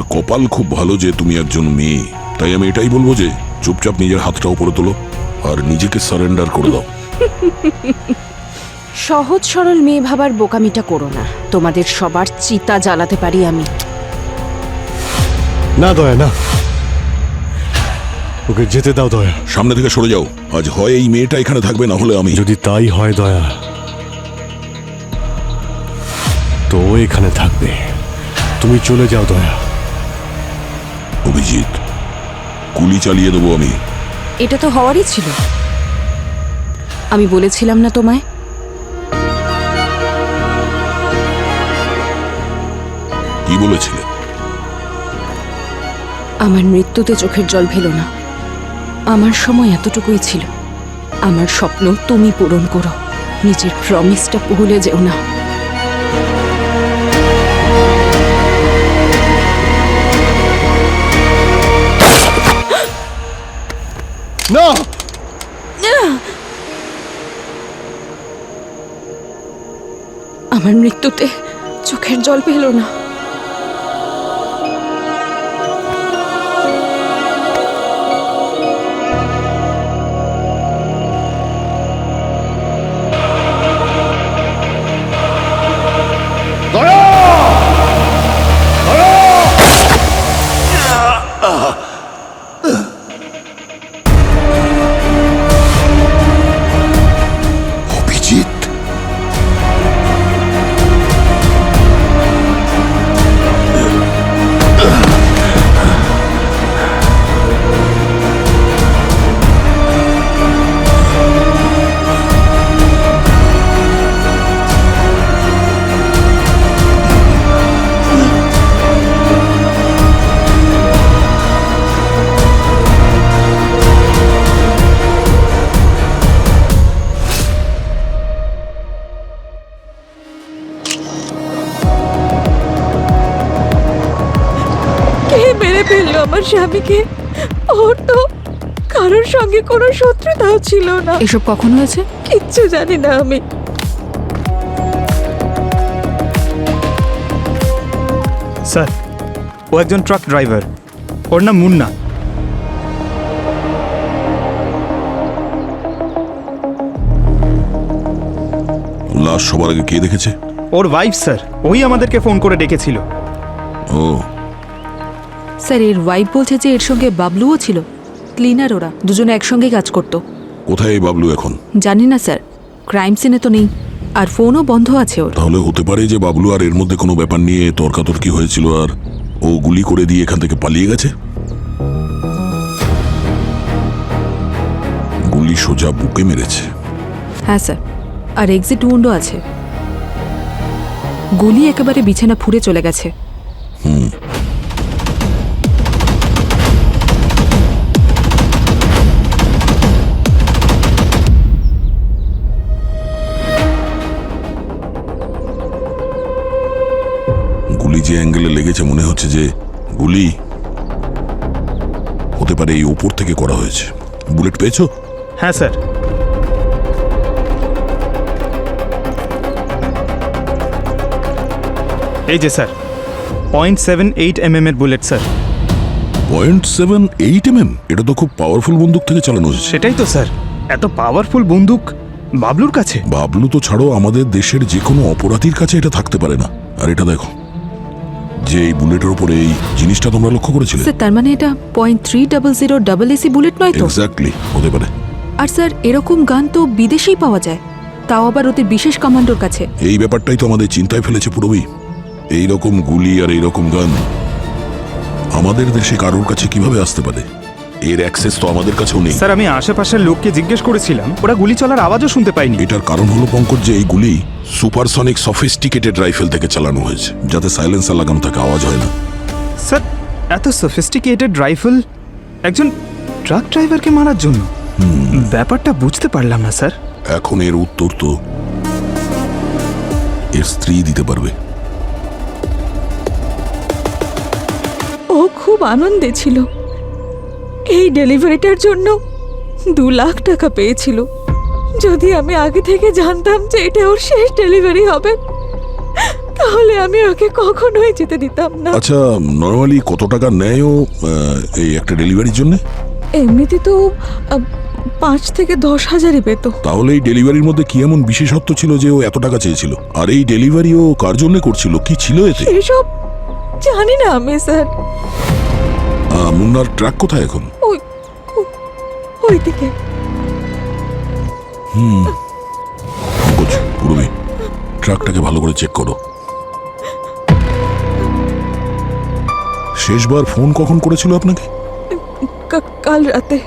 তোমার কপাল খুব ভালো যে তুমি একজন মেয়ে, তাই আমি এটাই বলবো যে চুপচাপ নিজের হাতটা উপরে তোলো আর নিজেকে সারেন্ডার করে দাও। সহজ সরল মেয়ে ভাবার বোকামিটা করো না, তোমাদের সবার চিতা জ্বালাতে পারি আমি। না দয়া, না, ওকে যেতে দাও দয়া। সামনে থেকে সরে যাও। আজ হয় এই মেয়েটা এখানে থাকবে, না হলে আমি। যদি তাই হয় দয়া, তো ও এখানে থাকবে। তুমি চলে যাও দয়া। অভিজিৎ, গুলি চালিয়ে দেবো আমি। এটা তো হওয়ারই ছিল। আমি বলেছিলাম না তোমায়? কি বলেছিলে? আমার মৃত্যুতে চোখের জল ফেলো না। আমার সময় এতটুকুই ছিল। আমার স্বপ্ন তুমি পূরণ করো, নিজের প্রমিসটা ভুলে যেও না। না, আমার মৃত্যুতে চোখের জল পেলো না। অভিজিৎ, কে মেরে ফেললো আমার স্বামীকে? ওর তো কারোর সঙ্গে কোনো শত্রুতাও ছিল না। এসব কখন হয়েছে? কিচ্ছু জানি না আমি। স্যার, ও একজন ট্রাক ড্রাইভার। ওর নাম মুন্না। লাশ সবার আগে কে দেখেছে? ওর ওয়াইফ স্যার, ওই আমাদেরকে ফোন করে ডেকেছিল। ও, স্যার, এর ওয়াইফ বলছে যে এর সঙ্গে বাবলুও ছিল। ক্লিনার, ওরা দুজনে একসঙ্গে কাজ করতো। কোথায় এই বাবলু এখন? জানি না স্যার, ক্রাইম সিনে তো নেই, আর ফোনও বন্ধ আছে ওর। তাহলে হতে পারে যে বাবলু আর এর মধ্যে কোনো ব্যাপার নিয়ে তর্কাতর্কি হয়েছিল আর ও গুলি করে দিয়ে এখান থেকে পালিয়ে গেছে। গুলি সোজা বুকে মেরেছে। হ্যাঁ স্যার, আর এক্সিট উন্ডও আছে। গুলি একেবারে বিছানা ফুঁড়ে চলে গেছে। গুলি যে অ্যাঙ্গেলে লেগেছে মনে হচ্ছে যে গুলি হতে পারে এই উপর থেকে করা হয়েছে। বুলেট পেয়েছো? হ্যাঁ স্যার। এই যে স্যার, 0.78 mm এর বুলেট স্যার। 0.78 mm? এটা তো খুব পাওয়ারফুল বন্দুক থেকে চালানো হয়েছে। সেটাই তো স্যার, এত পাওয়ারফুল বন্দুক বাবলুর কাছে। বাবলু তো ছাড়ো, আমাদের দেশের যে কোনো অপরাধীর কাছে এটা থাকতে পারে না। আর এটা দেখো, যে এই বুলেটের উপরে এই জিনিসটা তোমরা লক্ষ্য করেছিলে? স্যার, তার মানে এটা 0.300 AC বুলেট নয় তো? এক্স্যাক্টলি, হতে পারে। আর স্যার, এরকম গান তো বিদেশেই পাওয়া যায়, তাও আবার ওদের বিশেষ কমান্ডোর কাছে। এই ব্যাপারটাই তো আমাদের চিন্তায় ফেলেছে পুরোই। এইরকম গুলি আর এইরকম গান আমাদের দেশে কারোর কাছে কিভাবে আসতে পারে? এর অ্যাক্সেস তো আমাদের কাছেও নেই। স্যার, আমি আশেপাশের লোককে জিজ্ঞেস করেছিলাম, ওরা গুলি চলার আওয়াজও শুনতে পায়নি। এটার কারণ হলো পঙ্কজ যে এই গুলি সুপারসনিক সফিস্টিকেটেড রাইফেল থেকে চালানো হয়েছে, যাতে সাইলেন্সার লাগানো থাকে, আওয়াজ হয় না। স্যার, এত সফিস্টিকেটেড রাইফেল একজন ট্রাক ড্রাইভারকে মারার জন্য? ব্যাপারটা বুঝতে পারলাম না স্যার। এখন এর উত্তর তো এর স্ত্রী দিতে পারবে। ও খুব আনন্দে ছিল। এই ডেলিভারিটার জন্য 2 লাখ টাকা পেয়েছিল। যদি আমি আগে থেকে জানতাম যে এটা ওর শেষ ডেলিভারি হবে, তাহলে আমি ওকে কখনোই যেতে দিতাম না। আচ্ছা, নর্মালি কত টাকা নেয় ও এই একটা ডেলিভারির জন্য? এমনিতে তো 5 থেকে 10,000ই পেত। তাহলে এই ডেলিভারির মধ্যে কি এমন বিশেষত্ব ছিল যে ও এত টাকা চেয়েছিল? আর এই ডেলিভারি ও কার জন্য করছিল, কি ছিল এতে? এসব জানি না আমি স্যার। মুন্নার ট্রাক কোথায় এখন? ওইদিকে। পঙ্কজ, পুরবী, ট্রাকটাকে ভালো করে চেক করো। শেষবার ফোন কখন করেছিল আপনাকে? কাল রাতে।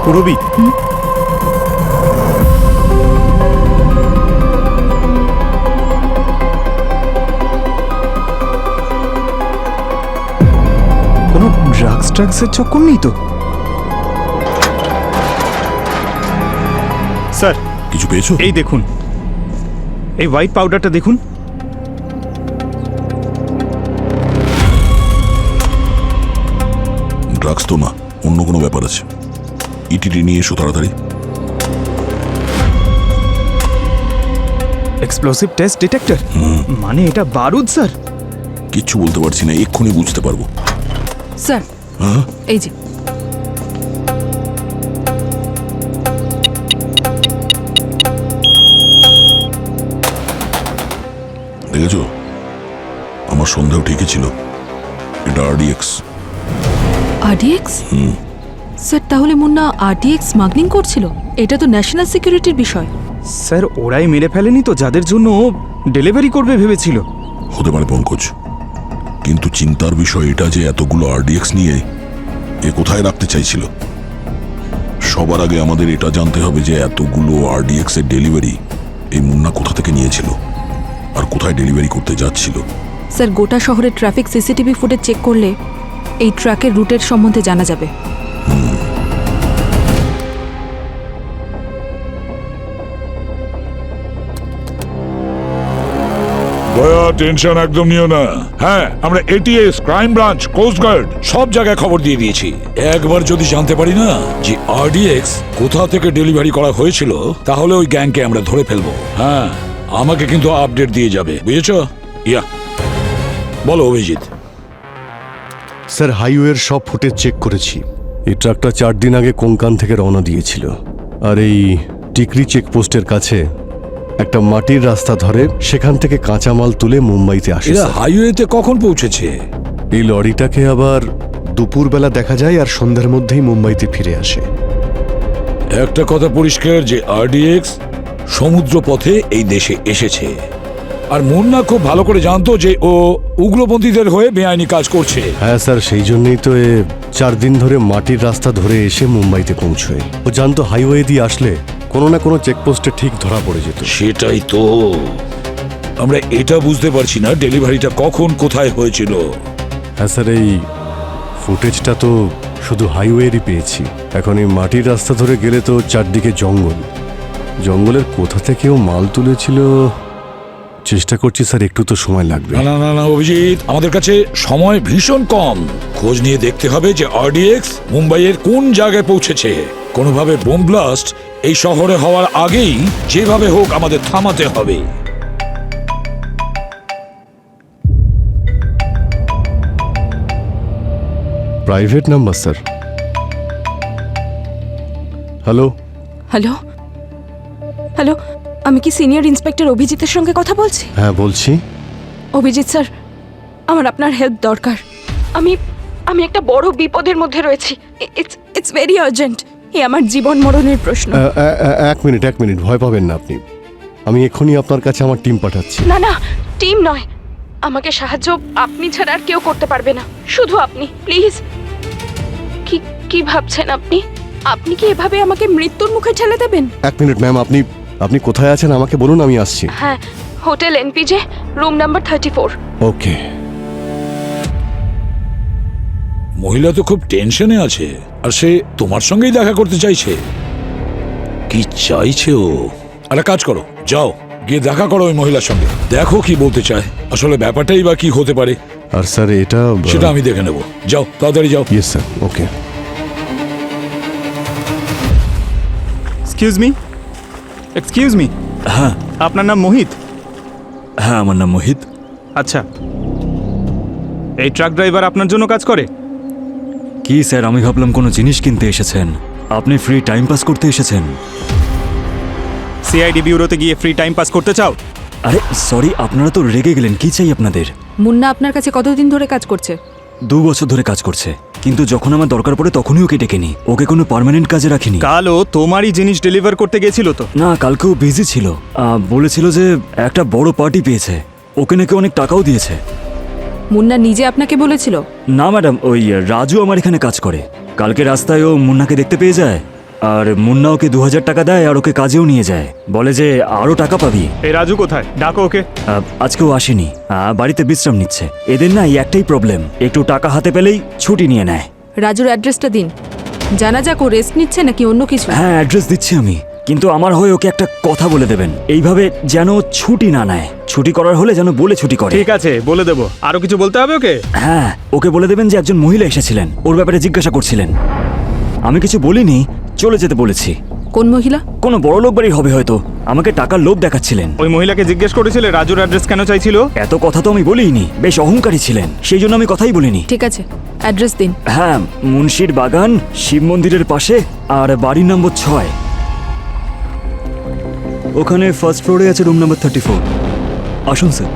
পুরবী, কোনো ড্রাগসের চক্কর নেই তো? স্যার, কিছু পেয়েছো? এই দেখুন, এই হোয়াইট পাউডারটা দেখুন। ড্রাগস তো না, অন্য কোনো ব্যাপার আছে। ইটিটি নিয়ে এসো তাড়াতাড়ি। এক্সপ্লোসিভ টেস্ট ডিটেক্টর, মানে এটা বারুদ স্যার? কিচ্ছু বলতে পারছি না, এক্ষুনি বুঝতে পারবো। স্যার, হ্যাঁ, এই যে। দেখেছো, আমার সন্দেহ ঠিকই ছিল, এটা আরডিএক্স। আরডিএক্স? স্যার, তাহলে মুন্না আরডিএক্স স্মাগলিং করছিল? এটা তো ন্যাশনাল সিকিউরিটির বিষয়। স্যার, ওরাই মেরে ফেলেনি তো যাদের জন্য ও ডেলিভারি করবে ভেবেছিল? হতে পারে পঙ্কজ, কিন্তু চিন্তার বিষয় এটা যে এতগুলো আরডিএক্স নিয়ে এ কোথায় রাখতে চাইছিল। সবার আগে আমাদের এটা জানতে হবে যে এতগুলো আরডিএক্স এর ডেলিভারি এই মুন্না কোথা থেকে নিয়েছিল আর কোথায় ডেলিভারি করতে যাচ্ছিল। স্যার, গোটা শহরে ট্রাফিক সিসিটিভি ফুটেজ চেক করলে এই ট্রাকের রুটের সম্বন্ধে জানা যাবে। দয়া, টেনশন একদম নিও না। হ্যাঁ, আমরা ATS, crime branch, coast guard সব জায়গায় খবর দিয়ে দিয়েছি। একবার যদি জানতে পারি না যে আরডিএক্স কোথা থেকে ডেলিভারি করা হয়েছিল, তাহলে ওই গ্যাংকে আমরা ধরে ফেলবো। হ্যাঁ, আমাকে কিন্তু আপডেট দিয়ে যাবে, বুঝেছো? ইয়া, বলো অভিজিৎ। স্যার, হাইওয়ের সব ফুটেজ চেক করেছি। এই ট্রাকটা 4 দিন আগে কোঙ্কান থেকে রওনা দিয়েছিল, আর এই টিকরি চেকপোস্টের কাছে একটা মাটির রাস্তা ধরে সেখান থেকে কাঁচামাল তুলে মুম্বাইতে আসে। এরা স্যার। হাইওয়েতে কখন পৌঁছেছে? এই লরিটাকে আবার দুপুরবেলা দেখা যায় আর সন্ধ্যার মধ্যেই মুম্বাইতে ফিরে আসে। একটা কথা পরিষ্কার যে আরডিএক্স সমুদ্র পথে এই দেশে এসেছে, আর মুন্না খুব ভালো করে জানতো যে ও উগ্রপন্থীদের হয়ে বেআইনি কাজ করছে। হ্যাঁ স্যার, সেই জন্যই তো 4 দিন ধরে মাটির রাস্তা ধরে এসে মুম্বাইতে পৌঁছয়। ও জানতো হাইওয়ে দিয়ে আসলে কোনো না কোনো চেকপোস্টে ঠিক ধরা পড়ে যেত। সেটাই তো আমরা এটা বুঝতে পারছি না, ডেলিভারিটা কখন কোথায় হয়েছিল। হ্যাঁ স্যার, এই ফুটেজটা তো শুধু হাইওয়েরই পেয়েছি। এখন এই মাটির রাস্তা ধরে গেলে তো চারদিকে জঙ্গল, জঙ্গলের কোথা থেকেও মাল তুলেছিল। চেষ্টা করছি স্যার, একটু তো সময় লাগবে। না না না না অভিজিৎ, আমাদের কাছে সময় ভীষণ কম। খোঁজ নিয়ে দেখতে হবে যে আরডিএক্স মুম্বাইয়ের কোন জায়গায় পৌঁছেছে। কোনোভাবে বোম ব্লাস্ট এই শহরে হওয়ার আগেই যেভাবে হোক আমাদের থামাতে হবে। Private number sir. Hello hello hello, আমি কি সিনিয়র ইন্সপেক্টর অভিজিতের সঙ্গে কথা বলছি? হ্যাঁ বলছি। অভিজিৎ স্যার, আমার আপনার হেল্প দরকার। আমি আমি একটা বড় বিপদের মধ্যে রয়েছি। It's very urgent. এ আমার জীবন মরণের প্রশ্ন। এক মিনিট, ভয় পাবেন না আপনি। আমি এক্ষুনি আপনার কাছে আমার টিম পাঠাচ্ছি। না না, টিম নয়, আমাকে সাহায্য আপনি ছাড়া আর কেউ করতে পারবে না, শুধু আপনি, প্লিজ। কি কি ভাবছেন আপনি? আপনি কি এভাবে আমাকে মৃত্যুর মুখে ঠেলে দেবেন? 1 মিনিট ম্যাম, আপনি কোথায় আছেন আমাকে বলুন, আমি আসছি। হ্যাঁ, হোটেল এনপিজে, রুম নাম্বার 34। ওকে। মহিলা তো খুব টেনশনে আছে। আর সে তোমার সঙ্গেই দেখা করতে চাইছে। কি চাইছে ও? একটা কাজ করো, যাও গিয়ে দেখা করো ওই মহিলার সঙ্গে, দেখো কি বলতে চায়, আসলে ব্যাপারটাই বা কি হতে পারে আর স্যার এটা সেটা আমি দেখে নেব। যাও তাড়াতাড়ি যাও। ইয়েস স্যার, ওকে। এক্সকিউজ মি, হ্যাঁ আপনার নাম মোহিত? হ্যাঁ আমার নাম মোহিত। আচ্ছা, এই ট্রাক ড্রাইভার আপনার জন্য কাজ করে? কি স্যার, আমি ভাবলাম কোনো জিনিস কিনতে এসেছেন, আপনি ফ্রি টাইম পাস করতে এসেছেন। সিআইডি ব্যুরোতে গিয়ে ফ্রি টাইম পাস করতে চাও? আরে সরি, আপনারা তো রেগে গেলেন, কি চাই আপনাদের? মুন্না আপনার কাছে কতদিন ধরে কাজ করছে? 2 বছর ধরে কাজ করছে, কিন্তু যখন আমার দরকার পড়ে তখনই ওকে ডেকেনি, ওকে কোনো পার্মানেন্ট কাজে রাখিনি। কালও তোমারই জিনিস ডেলিভার করতে গেছিল তো? না, কালকেও বিজি ছিল, বলেছিল যে একটা বড় পার্টি পেয়েছে, ওকে নাকি অনেক টাকাও দিয়েছে। মুন্না নিজে আপনাকে বলেছিল? না ম্যাডাম, ওই রাজু আমার এখানে কাজ করে, কালকে রাস্তায় ও মুন্নাকে দেখতে পেয়ে যায়, আর মুন্না ওকে 2000 টাকা দেয় আর ওকে কাজেও নিয়ে যায়, বলে যে আরও টাকা পাবি। এই রাজু কোথায়? ডাকো ওকে। আজকেও আসেনি, বাড়িতে বিশ্রাম নিচ্ছে। এদের না এই একটাই প্রবলেম, একটু টাকা হাতে পেলেই ছুটি নিয়ে নেয়। রাজুর অ্যাড্রেসটা দিন, জানা যাক ও রেস্ট নিচ্ছে নাকি অন্য কিছু। হ্যাঁ অ্যাড্রেস দিচ্ছি আমি, কিন্তু আমার হয়ে ওকে একটা কথা বলে দেবেন, এইভাবে যেন ছুটি না নেয়, ছুটি করার হলে যেন বলে ছুটি করে। ঠিক আছে, বলে দেবো। আরো কিছু বলতে হবে ওকে? হ্যাঁ, ওকে বলে দেবেন যে একজন মহিলা এসেছিলেন, ওর ব্যাপারে জিজ্ঞাসা করছিলেন। আমি কিছু বলিনি, চলে যেতে বলেছি। কোন মহিলা? কোনো বড় লোক বাড়ির হবে হয়তো, আমাকে টাকার লোভ দেখাচ্ছিলেন। ওই মহিলাকে জিজ্ঞেস করেছিলে রাজুর অ্যাড্রেস কেন চাইছিল? এত কথা তো আমি বলিনি, বেশ অহংকারী ছিলেন, সেই জন্য আমি কথাই বলিনি। ঠিক আছে, অ্যাড্রেস দিন। হ্যাঁ, মুন্সির বাগান, শিব মন্দিরের পাশে, আর বাড়ির নম্বর 6। ওখানে ফার্স্ট ফ্লোরে আছে রুম নাম্বার 34। আসুন স্যার।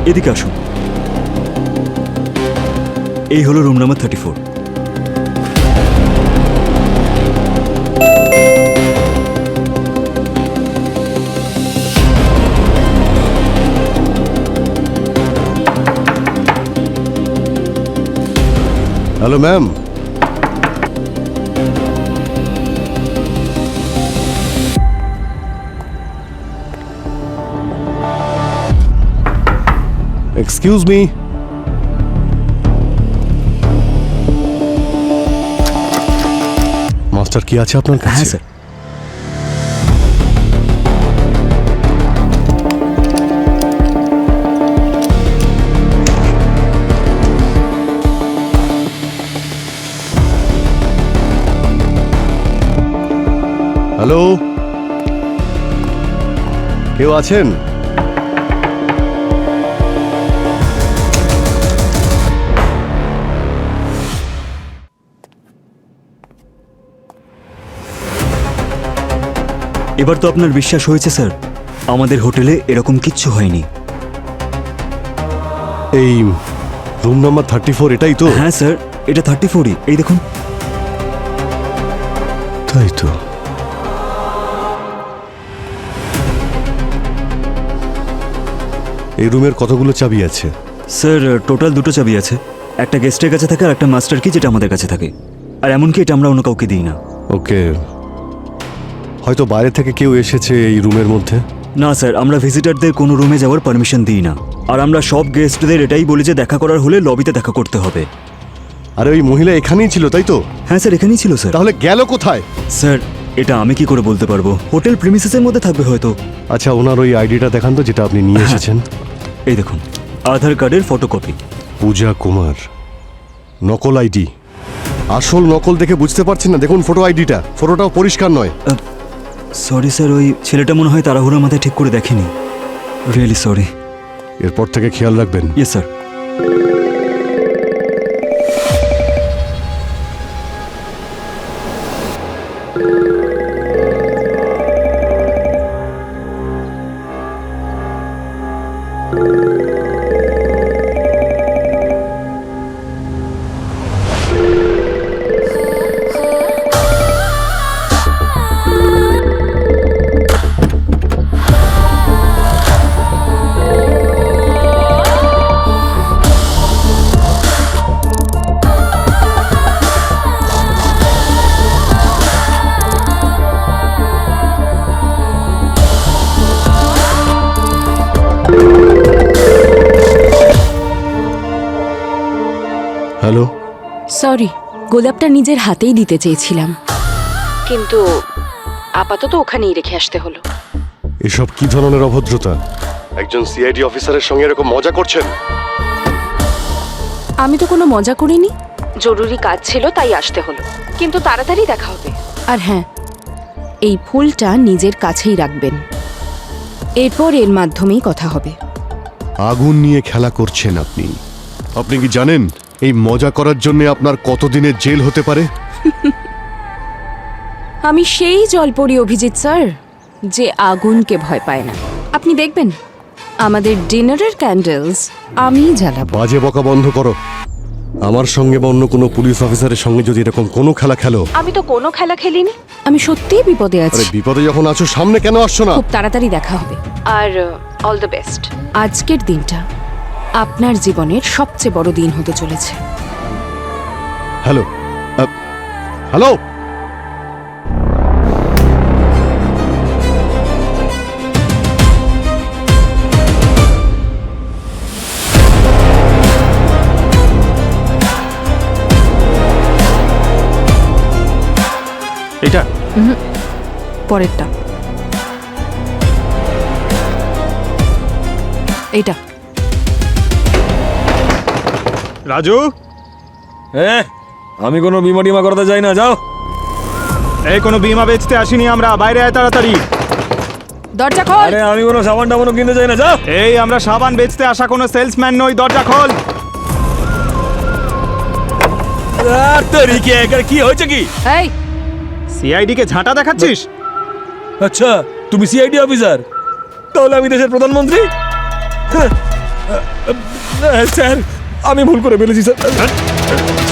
এদিকে আসুন, এই হলো room number 34। Hello ma'am, excuse me. Master কি আছে আপনার কাছে? হ্যাঁ স্যার। হ্যালো, কেউ আছেন? এবার তো আপনার বিশ্বাস হয়েছে স্যার, আমাদের হোটেলে এরকম কিচ্ছু হয়নি। এই রুম নাম্বার 34 এটাই তো? হ্যাঁ স্যার, এটা 34ই, এই দেখুন। তাই তো। এই রুমের কতগুলো চাবি আছে? স্যার টোটাল 2টো চাবি আছে, একটা গেস্টের কাছে থাকে আর একটা মাস্টার কি, যেটা আমাদের কাছে থাকে, আর এমনকি এটা আমরা অন্য কাউকে দিই না। ওকে, হয়তো বাইরে থেকে কেউ এসেছে এই রুমের মধ্যে। না স্যার, আমরা ভিজিটারদের কোনো রুমে যাওয়ার পারমিশন দিই না, আর আমরা সব গেস্টদের এটাই বলি যে দেখা করার হলে লবিতে দেখা করতে হবে। আরে ওই মহিলা এখানেই ছিল তাই তো? হ্যাঁ স্যার, এখানেই ছিল স্যার। তাহলে গেল কোথায়? স্যার এটা আমি কি করে বলতে পারবো, হোটেল প্রিমিসেসের মধ্যে থাকবে হয়তো। আচ্ছা, ওনার ওই আইডিটা দেখান তো যেটা আপনি নিয়ে এসেছেন। এই দেখুন, আধার কার্ডের ফটোকপি। পূজা কুমার, নকল আইডি। আসল নকল দেখে বুঝতে পারছেন না? দেখুন ফটো আইডিটা, ফটোটাও পরিষ্কার নয়। সরি স্যার, ওই ছেলেটা মনে হয় তাড়াহুড়োর মাথায় ঠিক করে দেখেনি, রিয়েলি সরি। এরপর থেকে খেয়াল রাখবেন। Yes sir. সরি, গোলাপটা নিজের হাতেই দিতে চেয়েছিলাম, কিন্তু আপাতত ওখানেই রেখে আসতে হলো। এসব কি ধরনের অভদ্রতা? একজন সিআইডি অফিসারের সঙ্গে এরকম মজা করছেন? আমি তো কোনো মজা করিনি, জরুরি কাজ ছিল তাই আসতে হলো, কিন্তু তাড়াতাড়ি দেখা হবে। আর হ্যাঁ, এই ফুলটা নিজের কাছেই রাখবেন, এরপর এর মাধ্যমেই কথা হবে। আগুন নিয়ে খেলা করছেন আপনি। আপনি কি জানেন এই মজা করার জন্য আপনার কতদিনের জেল হতে পারে? আমি সেই জলপরি অভিজিৎ স্যার, যে আগুনকে ভয় পায় না। আপনি দেখবেন আমাদের ডিনারের ক্যান্ডেলস আমি জ্বালাবো। বাজে বকা বন্ধ করো। আমার সঙ্গে বা অন্য কোনো পুলিশ অফিসারের সঙ্গে যদি এরকম কোনো খেলা খেলো। আমি তো কোনো খেলা খেলিনি, আমি সত্যিই বিপদে আরে আছি। বিপদে যখন আছো সামনে কেন আসছো না? খুব তাড়াতাড়ি দেখা হবে, আর অল দ্য বেস্ট। আজকের দিনটা আপনার জীবনের সবচেয়ে বড় দিন হতে চলেছে। Hello, hello. এটা পরেরটা এইটা। রাজু, হ্যাঁ, আমি কোনো বিমা টিমা করাতে যাই না, যাও। এই কোনো বিমা বেচতে আসিনি আমরা, বাইরে আয় তাড়াতাড়ি। দরজা খোল। আরে আমি কোনো সাবান টাবানও কিনতে যাই না, যাও। এই আমরা সাবান বেচতে আসা কোনো সেলসম্যান নই, দরজা খোল। আর তরিকে এখানে কি হয়েছে কি? এই, সিআইডি কে ঝাঁটা দেখাচ্ছিস? আচ্ছা, তুমি সিআইডি অফিসার? তাহলে আমি দেশের প্রধানমন্ত্রী? স্যার, আমি ভুল করে ফেলেছি স্যার।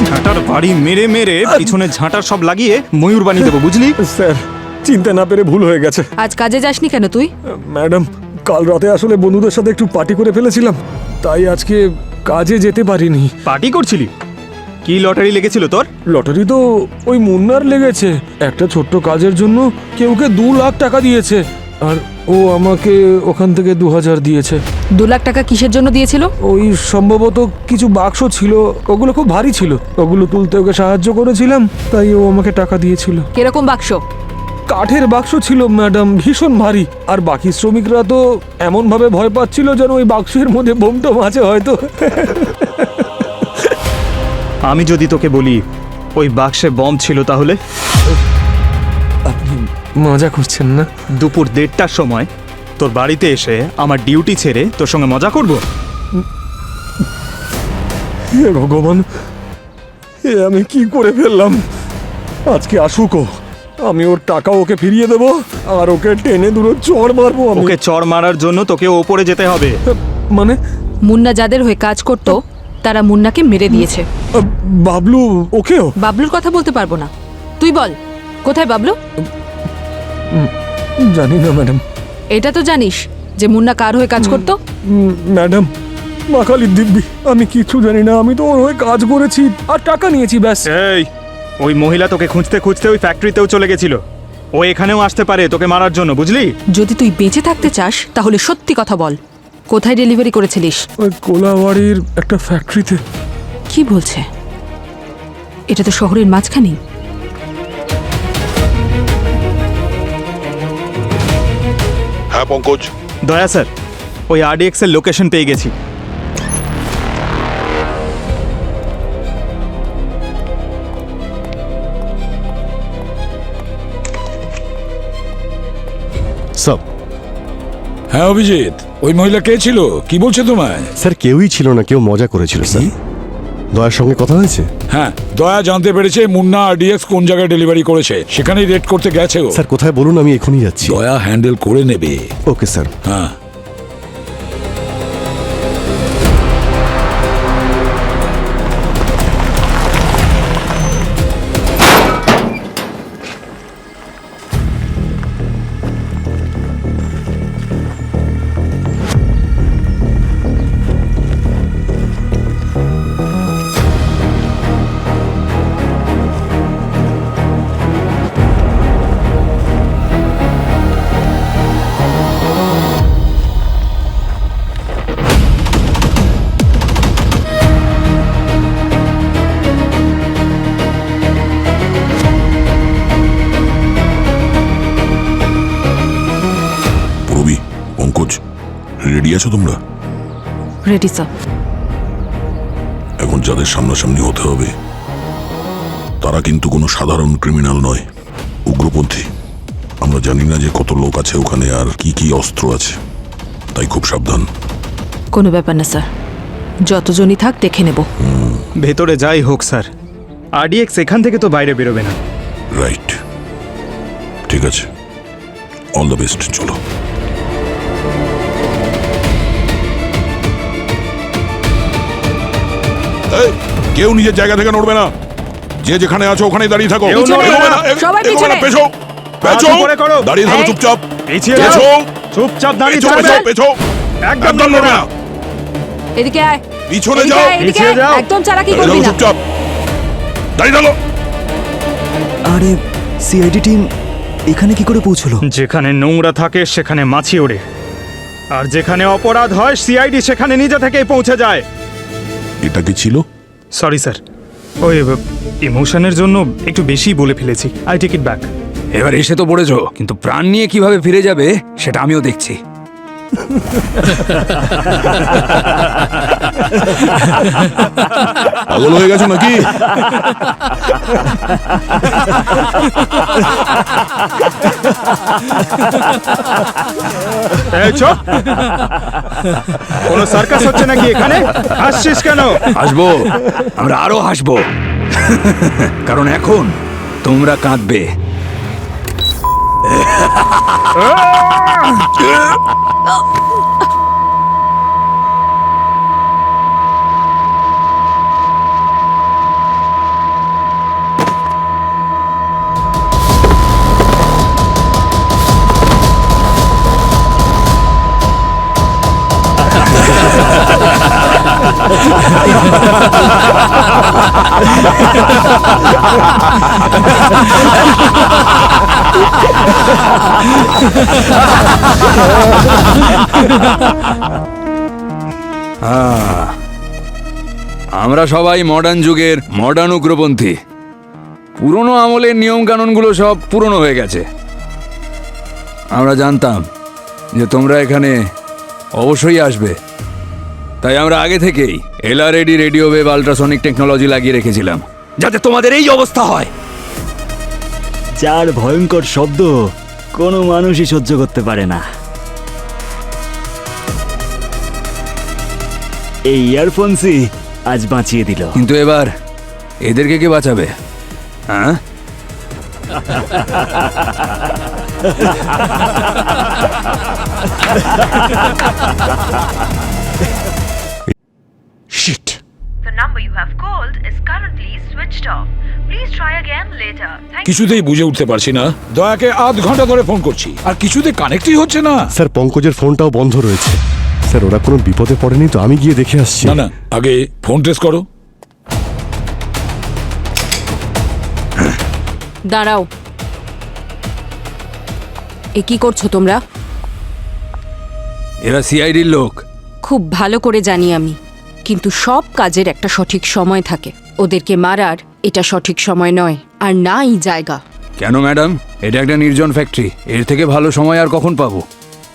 ঝাঁটার বাড়ি মেরে মেরে পিছনে ঝাঁটার সব লাগিয়ে ময়ূর বানিয়ে দেবো, বুঝলি? স্যার, চিনতে না পেরে ভুল হয়ে গেছে। আজ কাজে যাসনি কেন তুই? ম্যাডাম, কাল রাতে আসলে বন্ধুদের সাথে একটু পার্টি করে ফেলেছিলাম, তাই আজকে কাজে যেতে পারিনি। পার্টি করছিলি? কি লটারি লেগেছিল তোর? লটারি তো ওই মুন্নার লেগেছে। একটা ছোট্ট কাজের জন্য কেউকে 2 লাখ টাকা দিয়েছে, আর ও আমাকে ওখান থেকে 2000 দিয়েছে। 2 লাখ টাকা কিসের জন্য দিয়েছিল? ওই সম্ভবত কিছু বাক্স ছিল, ওগুলো খুব ভারী ছিল, ওগুলো তুলতে ওকে সাহায্য করেছিলাম, তাই ও আমাকে টাকা দিয়েছিল। কিরকম বাক্স? কাঠের বাক্স ছিল ম্যাডাম, ভীষণ ভারী। আর বাকি শ্রমিকরা তো এমনভাবে ভয় পাচ্ছিল যেন ওই বাক্সের মধ্যে বোম টোম আছে হয়তো। আমি যদি তোকে বলি ওই বাক্সে বম ছিল, তাহলে? আপনি মজা করছেন না? দুপুর 1:30টার সময় তোর বাড়িতে এসে আমার ডিউটি ছেড়ে তোর সঙ্গে মজা করব? হে ভগবান, এ আমি কি করে ফেললাম? আজকে আসুক ও, আমি ওর টাকা ওকে ফিরিয়ে দেবো, আর ওকে টেনে দুটো চড় মারবো আমি। ওকে চড় মারার জন্য তোকে ওপরে যেতে হবে। মানে মুন্না যাদের হয়ে কাজ করতো তারা মুন্নাকে মেরে দিয়েছে। বাবলু ওকেও? বাবলুর কথা বলতে পারবো না, তুই বল কোথায় বাবলু? জানি না ম্যাডাম। এটা তো জানিস যে মুন্না কার হয়ে কাজ করতো? ম্যাডাম, মা কালীর দিব্যি, আমি কিছু জানি না। আমি তো ওর হয়ে কাজ করেছি আর টাকা নিয়েছি, ব্যাস। এই, ওই মহিলা তোকে খুঁজতে খুঁজতে ওই ফ্যাক্টরিতেও চলে গেছিল। ও এখানেও আসতে পারে তোকে মারার জন্য, বুঝলি? যদি তুই বেঁচে থাকতে চাস তাহলে সত্যি কথা বল, কোথায় ডেলিভারি করেছিলিস? ওই কোলাবাড়ির একটা ফ্যাক্টরিতে। কি বলছে? এটা তো শহরের মাঝখানেই। হ্যাঁ পঙ্কজ, দয়া স্যার, ওই আরডিএক্স এর লোকেশন পেয়ে গেছি। সব হ্যাঁ অভিজিৎ, ওই মহিলা কে ছিল? কি বলছে তোমায়? স্যার কেউই ছিল না, কেউ মজা করেছিল স্যার। দয়ার সঙ্গে কথা হয়েছে? হ্যাঁ, দয়া জানতে পেরেছে মুন্না আরডিএক্স কোন জায়গায় ডেলিভারি করেছে, সেখানেই রেড করতে গেছে ও। স্যার কোথায় বলুন, আমি এখনই যাচ্ছি। দয়া হ্যান্ডেল করে নেবে। Okay sir. হ্যাঁ। রেডি আছো তোমরা? Ready sir. এখন যাদের সামনাসামনি হতে হবে তারা কিন্তু কোনো সাধারণ ক্রিমিনাল নয়, উগ্রপন্থী। আমরা জানি না যে কত লোক আছে ওখানে আর কি কি অস্ত্র আছে, তাই খুব সাবধান। কোনো ব্যাপার না স্যার, যতজনই থাক দেখে নেব। ভেতরে যাই হোক স্যার, আরডিএক্স এখান থেকে তো বাইরে বেরোবে না। রাইট, ঠিক আছে, অল দ্য বেস্ট। চলো। এই, কেউ নিজের জায়গা থেকে নড়বে না, যে যেখানে আছো ওখানেই দাঁড়িয়ে থাকো। কেউ নড়বে এগোবে না, সবাই এগোবে না, পিছনে। পেছো পেছো, হাত উপরে করো। দাঁড়িয়ে থাকো এই। চুপচাপ। পিছিয়ে পেছো যাও, চুপচাপ দাঁড়িয়ে পেছো থাকবে। পেছো পেছো, একদম একদম নড়বে না। এদিকে আয়, পিছনে এদিকে যাও, আয়, এদিকে পিছিয়ে আয়। যাও। একদম চালাকি দাঁড়িয়ে করবি থাকো না। চুপচাপ, দাঁড়িয়ে থাকো। আরে সিআইডি টিম এখানে কি করে পৌঁছলো? যেখানে নোংরা থাকে সেখানে মাছি ওড়ে, আর যেখানে অপরাধ হয় সিআইডি সেখানে নিজে থেকেই পৌঁছে যায়। এটা কি ছিল? সরি স্যার, ওই ইমোশনের জন্য একটু বেশি বলে ফেলেছি। I take it back. এবার এসে তো পড়েছো, কিন্তু প্রাণ নিয়ে কিভাবে ফিরে যাবে সেটা আমিও দেখছি। পাগল হয়ে গেছো নাকি? এই চুপ! কোনো সার্কাস হচ্ছে নাকি এখানে? হাসছিস কেন? হাসবো, আমরা আরো হাসবো, কারণ এখন তোমরা কাঁদবে। আমরা সবাই মডার্ন যুগের মডার্ন উগ্রপন্থী। পুরনো আমলের নিয়ম কানুনগুলো সব পুরনো হয়ে গেছে। আমরা জানতাম যে তোমরা এখানে অবশ্যই আসবে, তাই আমরা আগে থেকেই এলআরএডি রেডিও ওয়েভ আল্ট্রাসনিক টেকনোলজি লাগিয়ে রেখেছিলাম, যাতে তোমাদের এই অবস্থা হয়। যার ভয়ঙ্কর শব্দ কোনো মানুষই সহ্য করতে পারে না। এই ইয়ারফোনসই আজ বাঁচিয়ে দিল। কিন্তু এবার এদেরকে কে বাঁচাবে? হ্যাঁ, sheet. The number you have called is currently switched off. Please try again later. Thank you. কিছুতেই বুঝে উঠতে পারছি না, দয়াকে আধ ঘন্টা ধরে ফোন করছি আর কিছুতে কানেক্টই হচ্ছে না। স্যার পঙ্কজের ফোনটাও বন্ধ রয়েছে। স্যার ওরা কোনো বিপদে পড়েনি তো? আমি গিয়ে দেখে আসছি। না না, আগে ফোন ট্রেস করো। দাঁড়াও, এ কি করছো তোমরা? এরা সিআইডির লোক। খুব ভালো করে জানি আমি, কিন্তু সব কাজের একটা সঠিক সময় থাকে। ওদেরকে মারার এটা সঠিক সময় নয়, আর না এই জায়গা। কেন ম্যাডাম? এটা একটা নির্জন ফ্যাক্টরি, এর থেকে ভালো সময় আর কখন পাবো?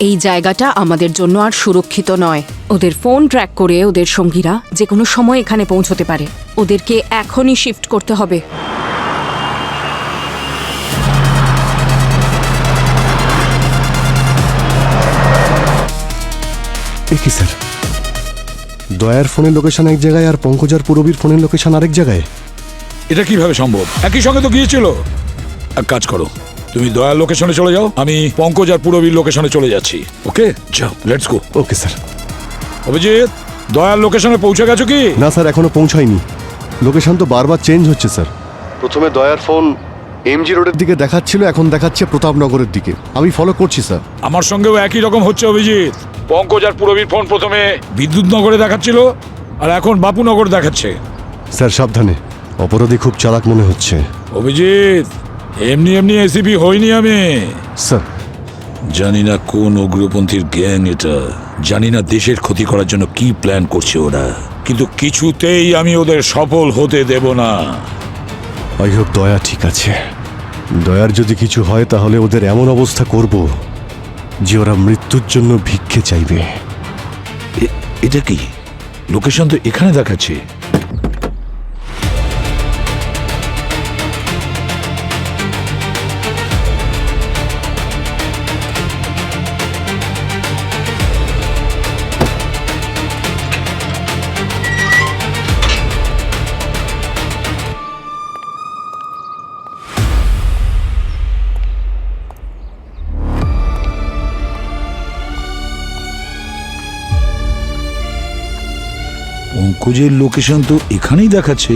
এই জায়গাটা আমাদের জন্য আর সুরক্ষিত নয়। ওদের ফোন ট্র্যাক করে ওদের সঙ্গীরা যে কোনো সময় এখানে পৌঁছতে পারে। ওদেরকে এখনই শিফট করতে হবে। এ কি স্যার, দয়ার ফোনের লোকেশন এক জায়গায় আর পঙ্কজার পুরবীর ফোনের লোকেশন আরেক জায়গায়? এটা কিভাবে সম্ভব? একই সঙ্গে তো গিয়েছিল। এক কাজ করো, তুমি দয়ার লোকেশনে চলে যাও, আমি পঙ্কজ আর পুরবীর লোকেশনে চলে যাচ্ছি। ওকে, যাও, let's go. Okay sir. Abhijit, দয়ার লোকেশনে পৌঁছে গেছো কি? না স্যার, এখনো পৌঁছায়নি। লোকেশন তো বারবার চেঞ্জ হচ্ছে স্যার। প্রথমে দয়ার ফোন এমজি রোডের দিকে দেখাচ্ছিল, এখন দেখাচ্ছে প্রতাপনগরের দিকে। আমি ফলো করছি স্যার। আমার সঙ্গেও একই রকম হচ্ছে অভিজিৎ। পঙ্কজ আর পুরবীর ফোন প্রথমে বিদ্যুৎনগরে দেখাচ্ছিল আর এখন বাপুনগর দেখাচ্ছে। স্যার সাবধানে, অপরাধী খুব চালাক মনে হচ্ছে। অভিজিৎ, এমনি এমনি এসিপি হইনি আমি। স্যার জানি না কোন উগ্রপন্থীর গ্যাং এটা, জানি না দেশের ক্ষতি করার জন্য কি প্ল্যান করছে ওরা, কিন্তু কিছুতেই আমি ওদের সফল হতে দেব না। আই হোপ দয়া ঠিক আছে। দয়ার যদি কিছু হয় তাহলে ওদের এমন অবস্থা করব যে ওরা মৃত্যুর জন্য ভিক্ষে চাইবে। এটা কি? লোকেশন তো এখানে দেখাচ্ছে। পঙ্কজের লোকেশন তো এখানেই দেখাচ্ছে।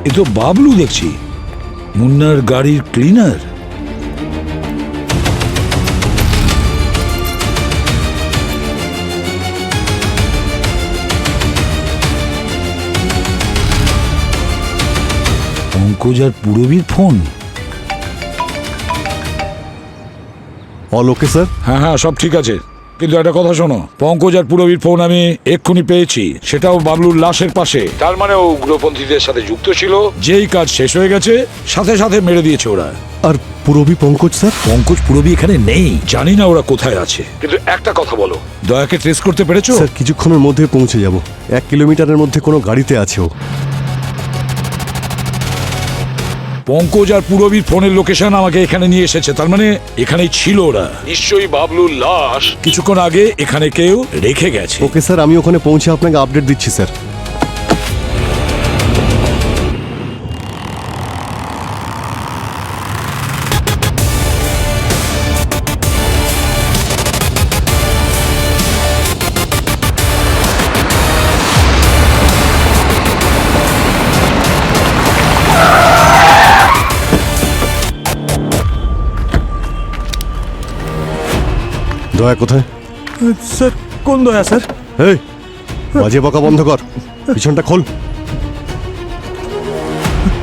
এ তো বাবলু দেখছি, মুন্নার গাড়ির ক্লিনার। পঙ্কজ আর পুরবীর ফোন। All okay sir? হ্যাঁ হ্যাঁ, সব ঠিক আছে, কিন্তু একটা কথা শোনো, পঙ্কজ আর পুরবীর ফোন আমি এক্ষুনি পেয়েছি, সেটাও বাবলুর লাশের পাশে। তার মানে ও উগ্রপন্থীদের সাথে যুক্ত ছিল। যেই কাজ শেষ হয়ে গেছে সাথে সাথে মেরে দিয়েছে ওরা। আর পুরবী পঙ্কজ স্যার? পঙ্কজ পুরবী এখানে নেই, জানি না ওরা কোথায় আছে। কিন্তু একটা কথা বলো, দয়াকে ট্রেস করতে পেরেছো? স্যার কিছুক্ষণের মধ্যে পৌঁছে যাব। 1 কিলোমিটারের মধ্যে কোনো গাড়িতে আছে ও। পঙ্কজ আর পুরবীর ফোনের লোকেশন আমাকে এখানে নিয়ে এসেছে, তার মানে এখানেই ছিল ওরা। নিশ্চয়ই বাবলুর লাশ কিছুক্ষণ আগে এখানে কেউ রেখে গেছে। ওকে স্যার, আমি ওখানে পৌঁছে আপনাকে আপডেট দিচ্ছি স্যার। দয়া কোথায়? স্যার কোন দয়া স্যার? এই বাজে বকা বন্ধ কর, পিছনটা খোল।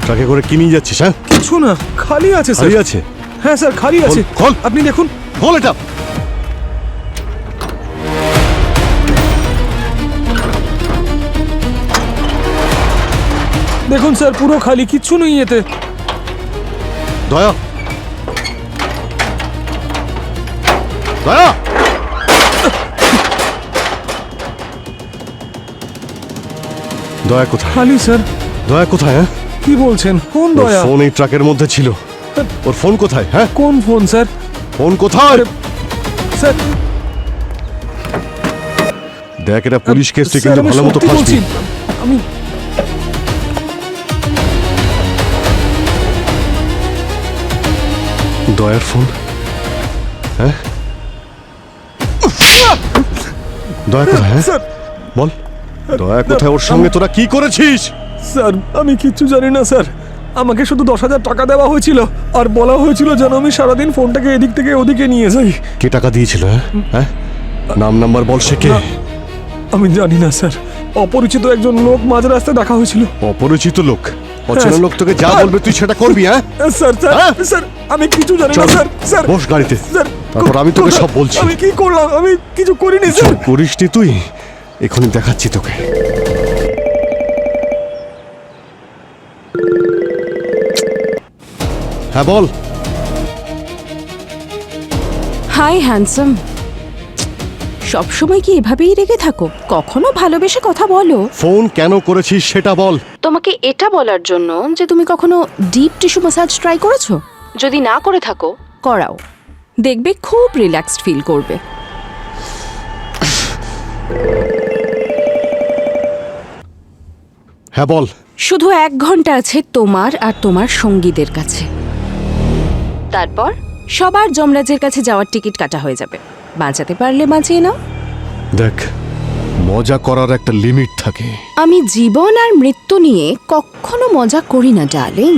ট্রাকে করে কি নিয়ে যাচ্ছিস? হ্যাঁ কিছু না, খালি আছে স্যার। খালি আছে? হ্যাঁ স্যার খালি আছে। খোল। আপনি দেখুন। খোল এটা। দেখুন স্যার, পুরো খালি, কিচ্ছু নেই এতে। দয়া, দয়া, দয়া কোথায়? খালি স্যার। দয়া কোথায়? হ্যাঁ কি বলছেন? কোন ওর দয়া? ফোন এই ট্রাকের মধ্যে ছিল। ওর ফোন কোথায়? হ্যাঁ কোন ফোন স্যার? ফোন কোথায়? স্যার দেখ, এটা পুলিশ কেস, তুই স্যার, কিন্তু আমি ভালো মতো সত্যি ফাঁসবি। বলছি। আমি দয়ার ফোন? হ্যাঁ দয়া কোথায়? হ্যাঁ স্যার, বল, দয়া কোথায়? ওর সঙ্গে তোরা কি করেছিস? স্যার আমি কিচ্ছু জানি না স্যার। আমাকে শুধু 10,000 টাকা দেওয়া হয়েছিল আর বলা হয়েছিল যেন আমি সারাদিন ফোনটাকে এদিক থেকে ওদিকে নিয়ে যাই। কে টাকা দিয়েছিল? হ্যাঁ হ্যাঁ নাম নাম্বার বল, সে কে? না, আমি জানি না স্যার। অপরিচিত একজন লোক মাঝ রাস্তায় দেখা হয়েছিল। অপরিচিত লোক? অচেনা লোক তোকে যা বলবে তুই সেটা করবি? হ্যাঁ স্যার স্যার হ্যাঁ? স্যার আমি কিছু জানি না চল, স্যার। স্যার বস গাড়িতে, স্যার, তারপর আমি তোকে সব বলছি। আমি কি করলাম? আমি কিছু করিনি স্যার। করিসনি তুই? এখনই দেখাচ্ছি তোকে। হ্যাঁ বল। High handsome. সবসময় কি এভাবেই রেগে থাকো? কখনো ভালোবেসে কথা বলো। ফোন কেন করেছিস সেটা বল। তোমাকে এটা বলার জন্য যে তুমি কখনো ডিপ টিস্যু ম্যাসাজ ট্রাই করেছো? যদি না করে থাকো, করাও, দেখবে খুব রিল্যাক্সড ফিল করবে। হ্যাঁ বল। শুধু 1 ঘন্টা আছে তোমার আর তোমার সঙ্গীদের কাছে, তারপর সবার যমরাজের কাছে যাওয়ার টিকিট কাটা হয়ে যাবে। বাঁচাতে পারলে বাঁচিয়ে নাও। দেখ, মজা করার একটা লিমিট থাকে। আমি জীবন আর মৃত্যু নিয়ে কখনো মজা করি না ডার্লিং।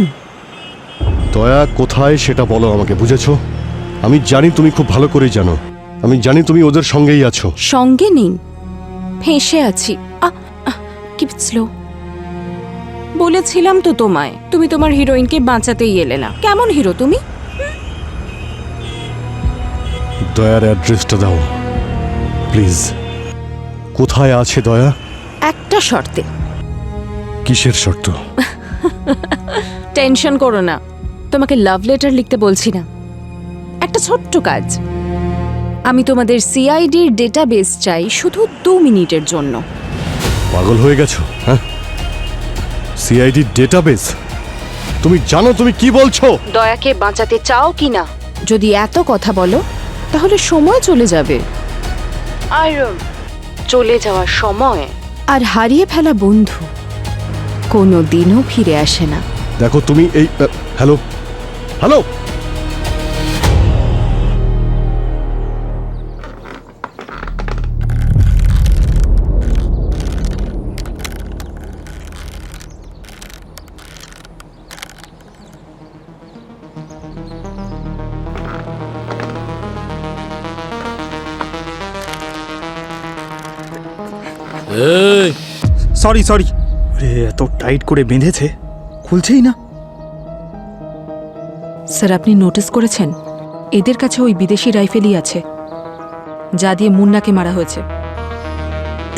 দয়া কোথায় সেটা বলো আমাকে, বুঝেছো? আমি জানি তুমি খুব ভালো করেই জানো। আমি জানি তুমি ওদের সঙ্গেই আছো। সঙ্গে নেই, ফেঁসে আছি। Keep slow. বলেছিলাম তো তোমায়, তুমি তোমার হিরোইনকে বাঁচাতেই এলে না। কেমন হিরো তুমি? দয়ার অ্যাড্রেসটা দাও প্লিজ। কোথায় আছে দয়া? একটা শর্তে। কিসের শর্ত? টেনশন করো না, তোমাকে লাভ লেটার লিখতে বলছি না, একটা ছোট্ট কাজ। আমি তোমাদের সিআইডির ডেটাবেস চাই শুধু 2 মিনিটের জন্য। পাগল হয়ে গেছো? হ্যাঁ, সিআইডি ডেটাবেস? তুমি জানো তুমি কি বলছো? দয়াকে বাঁচাতে চাও কি না? যদি এত কথা বলো তাহলে সময় চলে যাবে, আর চলে যাওয়ার সময় আর হারিয়ে ফেলা বন্ধু কোনো দিনও ফিরে আসে না। দেখো তুমি এই হ্যালো হ্যালো সরি সরি, এত টাইট করে বেঁধেছে, খুলছেই না। স্যার আপনি নোটিস করেছেন এদের কাছে ওই বিদেশি রাইফেলই আছে যা দিয়ে মুন্নাকে মারা হয়েছে।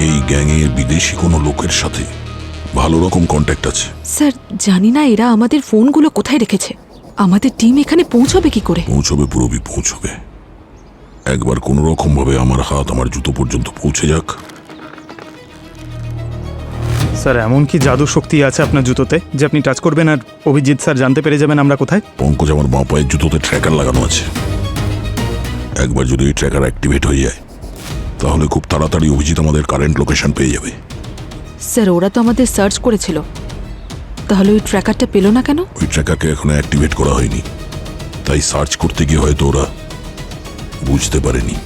এই গ্যাংয়ে বিদেশি কোনো লোকের সাথে ভালো রকম কন্ট্যাক্ট আছে। স্যার জানি না এরা আমাদের ফোনগুলো কোথায় রেখেছে। আমাদের টিম এখানে পৌঁছবে কি করে? পৌঁছবে, পুরোবি পৌঁছবে। একবার কোনো রকম ভাবে আমার হাত আমার জুতো পর্যন্ত পৌঁছে যাক। স্যার এমন কি জাদু শক্তি আছে আপনার জুতোতে যে আপনি টাচ করবেন আর অভিজিৎ স্যার জানতে পেরে যাবেন আমরা কোথায়? পঙ্কজ, আমার বাঁ পায়ের জুতোতে ট্র্যাকার লাগানো আছে। একবার যদি এই ট্র্যাকার অ্যাক্টিভেট হয়ে যায় তাহলে খুব তাড়াতাড়ি অভিজিৎ আমাদের কারেন্ট লোকেশন পেয়ে যাবে। স্যার ওরা তো আমাদের সার্চ করেছিল, তাহলে ওই ট্র্যাকারটা পেল না কেন? ওই ট্র্যাকারকে এখনো অ্যাক্টিভেট করা হয়নি, তাই সার্চ করতে গিয়ে হয়তো ওরা বুঝতে পারেনি।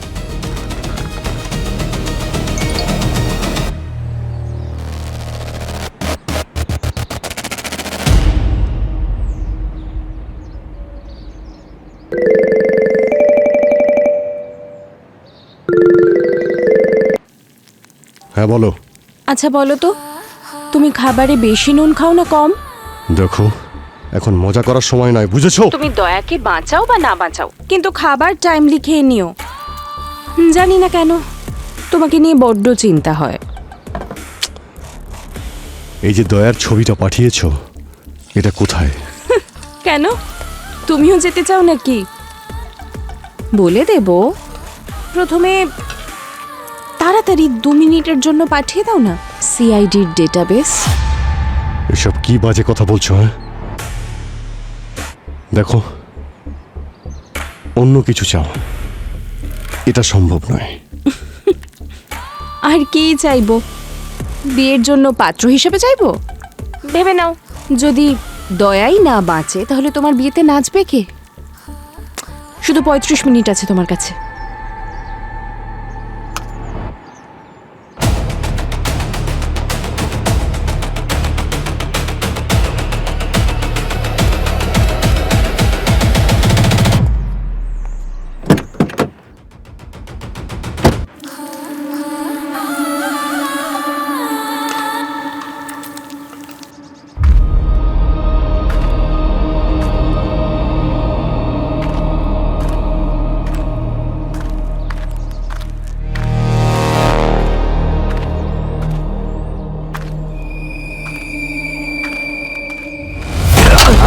হ্যাঁ বলো। আচ্ছা বলো তো, তুমি খাবারে বেশি নুন খাও না কম? দেখো এখন মজা করার সময় নয়, বুঝেছো? তুমি দয়াকে বাঁচাও বা না বাঁচাও, কিন্তু খাবার টাইমলি খেয়ে নিও। জানি না কেন তোমাকে নিয়ে বড্ড চিন্তা হয়। এই যে দয়ার ছবিটা পাঠিয়েছো, এটা কোথায়? কেন, তুমিও যেতে চাও নাকি? বলে দেব, প্রথমে তাড়াতাড়ি 2 মিনিটের জন্য পাঠিয়ে দাও না সিআইডির ডেটাবেস। এসব কি বাজে কথা বলছো? হ্যাঁ দেখো, অন্য কিছু চাও, এটা সম্ভব নয়। আর কি চাইবো? বিয়ের জন্য পাত্র হিসেবে চাইবো? ভেবে নাও, যদি দয়াই না বাঁচে তাহলে তোমার বিয়েতে নাচবে কে? শুধু 35 মিনিট আছে তোমার কাছে।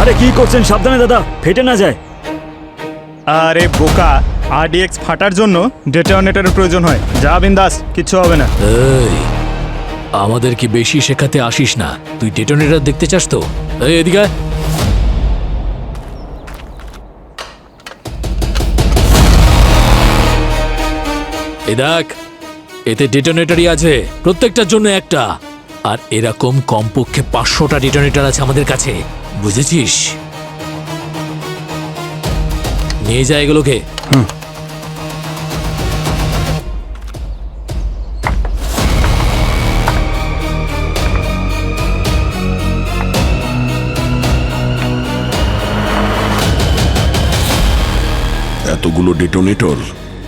আরে কি করছেন, সাবধানে দাদা, ফেটে না যায়। আরে বোকা, আরডিএক্স ফাটার জন্য ডেটোনেটরের প্রয়োজন হয়। যা বিন্দাস, কিচ্ছু হবে না। এই আমাদের কি বেশি শেখাতে আসিস না? তুই ডেটোনেটর দেখতে চাস তো? এই এদিকে আয়। এই দেখ, এতে ডেটোনেটরই আছে, প্রত্যেকটার জন্য একটা। আর এরকম কমপক্ষে 500টা ডেটোনেটর আছে আমাদের কাছে, বুঝেছিস? নিয়ে যায় এগুলোকে। এতগুলো ডেটোনেটর,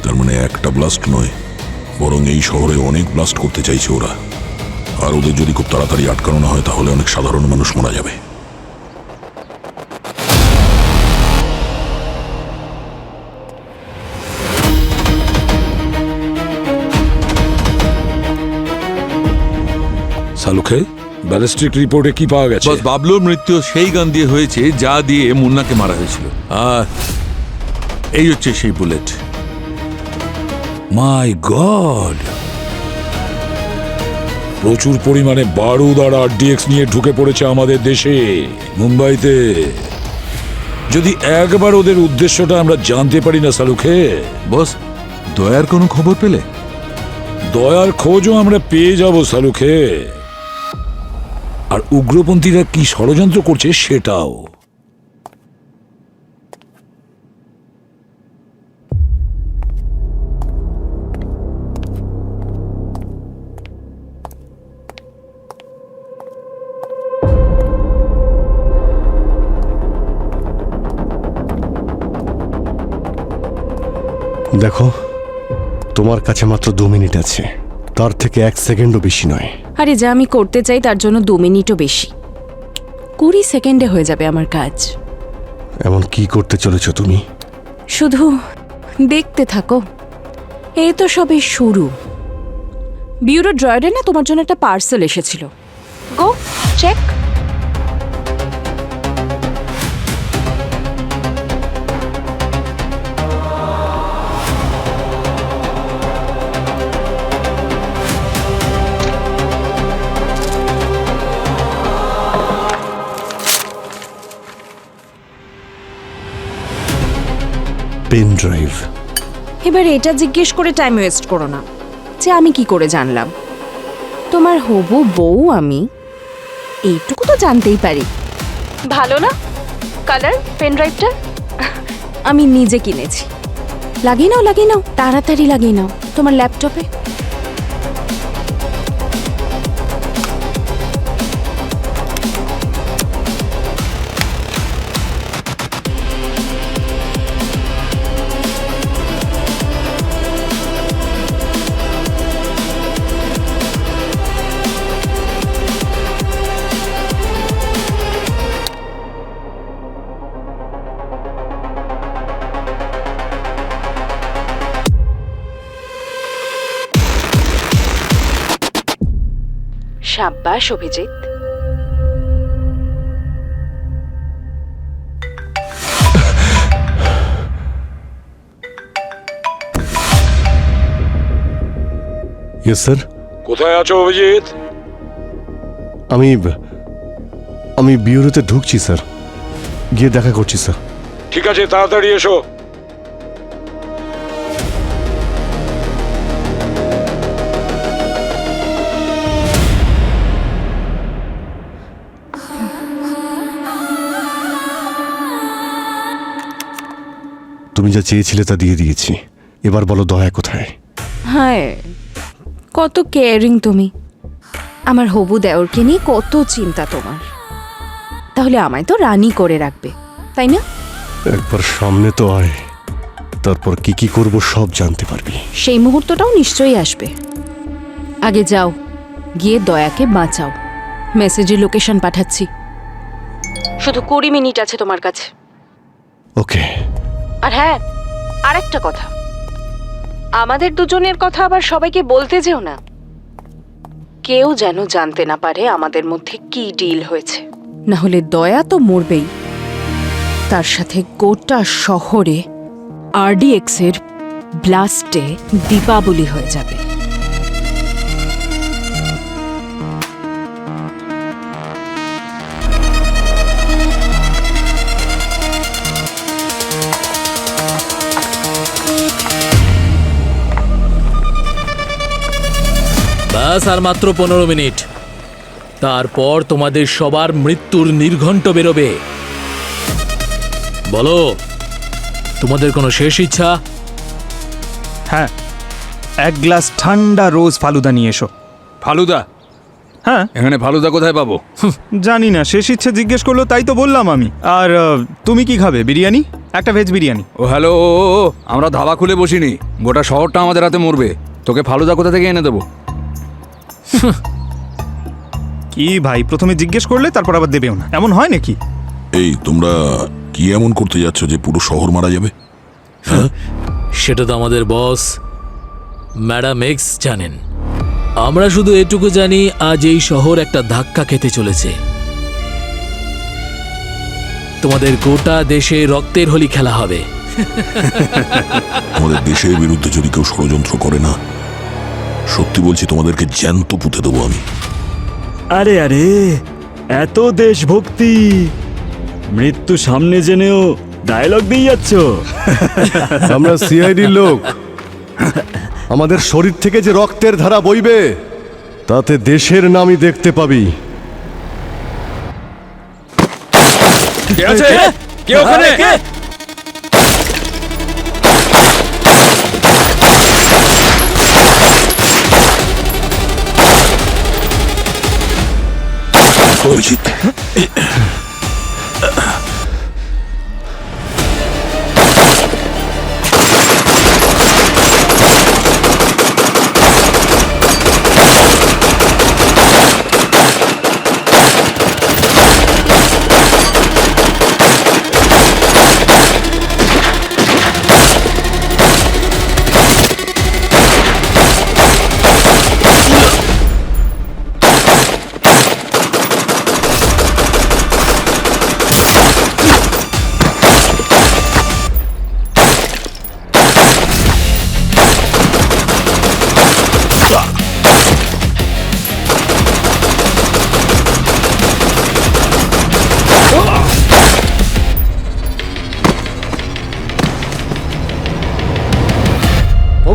তার মানে একটা ব্লাস্ট নয়, বরং এই শহরে অনেক ব্লাস্ট করতে চাইছে ওরা। আর ওদের যদি খুব তাড়াতাড়ি আটকানো না হয় তাহলে অনেক সাধারণ মানুষ মারা যাবে। সালুখে, ব্যালিস্টিক রিপোর্টে কি পাওয়া গেছে? বস, বাবলুর মৃত্যু সেই গান দিয়ে হয়েছে যা দিয়ে মুন্নাকে মারা হয়েছিল। আর এই হচ্ছে সেই বুলেট। মাই গড, প্রচুর পরিমাণে বারুদ আর আরডিএক্স নিয়ে ঢুকে পড়েছে আমাদের দেশে, মুম্বাইতে। যদি একবার ওদের উদ্দেশ্যটা আমরা জানতে পারি না সালুখে। বস, দয়ার কোনো খবর পেলে? দয়ার খোঁজও আমরা পেয়ে যাব সালুখে, আর উগ্রপন্থীরা কি ষড়যন্ত্র করছে সেটাও। দেখো, তোমার কাছে মাত্র 2 মিনিট আছে, তার থেকে 1 সেকেন্ডও বেশি নয়। আরে যা আমি করতে চাই তার জন্য 2 মিনিটও বেশি। 20 সেকেন্ডে হয়ে যাবে আমার কাজ। এমন কি করতে চলেছ তুমি? শুধু দেখতে থাকো, এই তো সবে শুরু। বিউরো ড্রয়ারে না তোমার জন্য একটা পার্সেল এসেছিল। Go check. Pen drive. এবার এটা জিজ্ঞেস করে টাইম ওয়েস্ট করো না যে আমি কি করে জানলাম। তোমার হবু বউ আমি, এইটুকু তো জানতেই পারি। ভালো না কালার পেন ড্রাইভটা? আমি নিজে কিনেছি। লাগিয়ে নাও, তাড়াতাড়ি লাগিয়ে নাও তোমার ল্যাপটপে। সাব্বাস অভিজিৎ। Yes sir. কোথায় আছো অভিজিৎ? আমি বিউরোতে ঢুকছি স্যার, গিয়ে দেখা করছি স্যার। ঠিক আছে, তাড়াতাড়ি এসো। তুমি যা চেয়েছিলে তা দিয়ে দিয়েছি, এবার বলো দয়া কোথায়? হায়, কত কেয়ারিং তুমি। আমার হবু দেওরকে নিয়ে কত চিন্তা তোমার। তাহলে আমায় তো রানী করে রাখবে, তাই না? একবার সামনে তো আয়, তারপর কি কি করব সব জানতে পারবি। সেই মুহূর্তটাও নিশ্চয়ই আসবে। আগে যাও, গিয়ে দয়াকে বাঁচাও। মেসেজে লোকেশন পাঠাচ্ছি। শুধু 20 মিনিট আছে তোমার কাছে। ওকে। আর হ্যাঁ, আরেকটা কথা, আমাদের দুজনের কথা আবার সবাইকে বলতে যেও না। কেউ যেন জানতে না পারে আমাদের মধ্যে কি ডিল হয়েছে, না হলে দয়া তো মরবেই, তার সাথে গোটা শহরে আরডিএক্স এর ব্লাস্টে দীপাবলি হয়ে যাবে। ব্যাস আর মাত্র 15 মিনিট, তারপর তোমাদের সবার মৃত্যুর নির্ঘণ্ট বেরোবে। বলো, তোমাদের কোনো শেষ ইচ্ছা? হ্যাঁ, 1 গ্লাস ঠান্ডা রোজ ফালুদা নিয়ে এসো। ফালুদা? হ্যাঁ। এখানে ফালুদা কোথায় পাবো? জানি না, শেষ ইচ্ছে জিজ্ঞেস করলো তাই তো বললাম আমি। আর তুমি কি খাবে? বিরিয়ানি? একটা ভেজ বিরিয়ানি। ও হ্যালো, আমরা ধাবা খুলে বসিনি, গোটা শহরটা আমাদের হাতে মরবে। তোকে ফালুদা কোথা থেকে এনে দেবো? কি ভাই, প্রথমে জিজ্ঞেস করলে তারপর আবার দেবেও না, এমন হয় নাকি? এই তোমরা কি এমন করতে যাচ্ছ যে পুরো শহর মারা যাবে? হ্যাঁ, সেটা তো আমাদের বস ম্যাডাম এক্স জানেন। আমরা শুধু এটুকু জানি, আজ এই শহর একটা ধাক্কা খেতে চলেছে। তোমাদের গোটা দেশে রক্তের হোলি খেলা হবে। আমাদের দেশের বিরুদ্ধে যদি কেউ ষড়যন্ত্র করে না, সত্যি বলছি তোমাদেরকে জ্যান্ত পুঁতে দেবো আমি। আরে আরে, এত দেশভক্তি, মৃত্যু সামনে জেনেও ডায়লগ দিয়ে যাচ্ছ। আমরা সিআইডির লোক, আমাদের শরীর থেকে যে রক্তের ধারা বইবে তাতে দেশের নামই দেখতে পাবি। কে আছে? কে ওখানে? অভিজিৎ,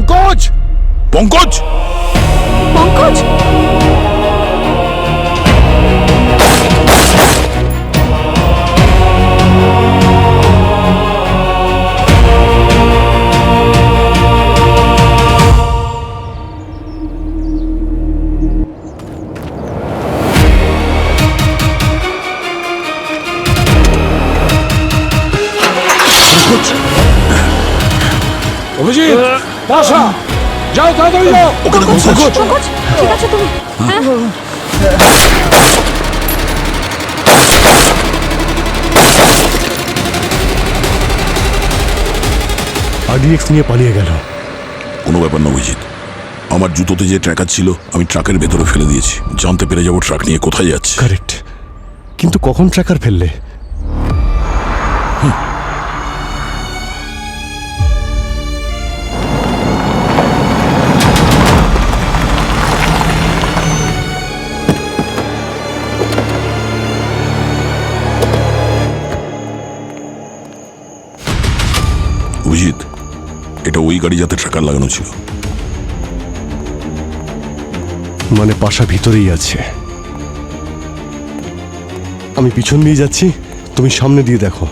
পঙ্কজ! পঙ্কজ! পঙ্কজ, অভিজিৎ, বাসা, যাও তাড়াতাড়ি যাও। ওখানে পঙ্কজ! পঙ্কজ, ঠিক আছে তুমি? হ্যাঁ? আরডিএক্স নিয়ে পালিয়ে গেল। কোনো ব্যাপার না অভিজিৎ, আমার জুতোতে যে ট্র্যাকার ছিল আমি ট্রাকের ভেতরে ফেলে দিয়েছি। জানতে পেরে যাবো ট্রাক নিয়ে কোথায় যাচ্ছে। কারেক্ট, কিন্তু কখন ট্র্যাকার ফেললে? অভিজিৎ, এটা ওই গাড়ি যাতে ট্র্যাকার লাগানো ছিল। মানে পাশা ভিতরেই আছে। আমি পিছন দিয়ে যাচ্ছি, তুমি সামনে দিয়ে দেখো।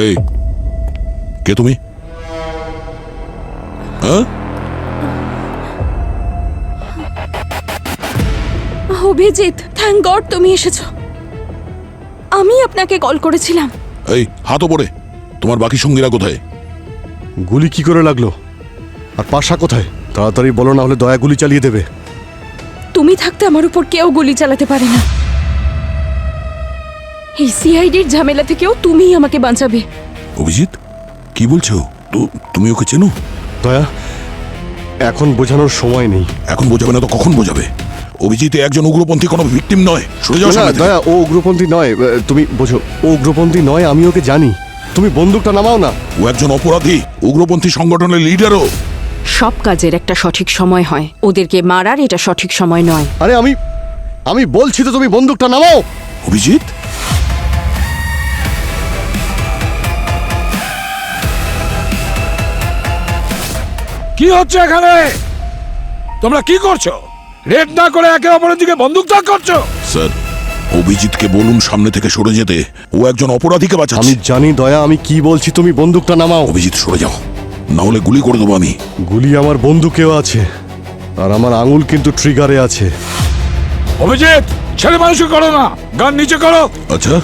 এই, কে তুমি? হ্যাঁ, অভিজিৎ, থ্যাংক গড তুমি এসেছো। আমি আপনাকে কল করেছিলাম। এই হাত ওপরে। তোমার বাকি সঙ্গীরা কোথায়? গুলি কি করে লাগলো? আর পাশা কোথায়? তাড়াতাড়ি বলো, না হলে দয়া গুলি চালিয়ে দেবে। তুমি থাকতে আমার উপর কেউ গুলি চালাতে পারে না। এই সিআইডির ঝামেলা থেকেও তুমিই আমাকে বাঁচাবে। অভিজিৎ, কি বলছো? তুমি ওকে চেনো? দয়া, এখন বোঝানোর সময় নেই। এখন বোঝাবে না তো কখন বোঝাবে? অভিজিৎ একজন উগ্রপন্থী, কোনো ভিকটিম নয়। সরে যাও না, সামনে থেকে। দয়া, ও উগ্রপন্থী নয়। তুমি বোঝো, ও উগ্রপন্থী নয়, আমি ওকে জানি। তুমি বন্দুকটা নামাও না। ও একজন অপরাধী, উগ্রপন্থী সংগঠনের লিডারও। সব কাজের একটা সঠিক সময় হয়, ওদেরকে মারার এটা সঠিক সময় নয়। আরে আমি বলছি তো, তুমি বন্দুকটা নামাও। অভিজিৎ, কি হচ্ছে এখানে? তোমরা কি করছো? রেড না করে একে অপরের দিকে বন্দুক তাক করছো? স্যার, অভিজিৎকে বলুন সামনে থেকে সরে যেতে। ও একজন অপরাধীকে আমি বাঁচাচ্ছে। জানি দয়া, আমি কি বলছি, তুমি বন্দুকটা নামাও। অভিজিৎ সরে যাও, না হলে গুলি করে দেবো আমি। গুলি আমার বন্দুকেও আছে, আর আমার আঙুল কিন্তু ট্রিগারে আছে। অভিজিৎ, ছেলে মানুষকে করো না, গান নিচে করো। আচ্ছা,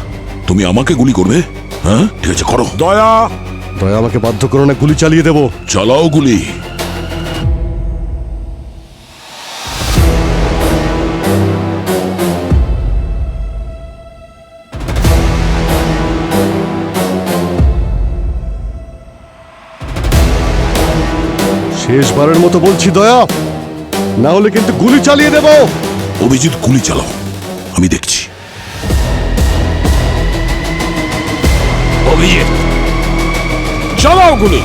তুমি আমাকে গুলি করবে? হ্যাঁ, ঠিক আছে, করো। দয়া, দয়া আমাকে বাধ্য করো না, গুলি চালিয়ে দেবো। চালাও গুলি। শেষবারের মতো বলছি দয়া, না হলে কিন্তু গুলি চালিয়ে দেবো। অভিজিৎ, গুলি চালাও, আমি দেখছি। অভিজিৎ, চালাও গুলি।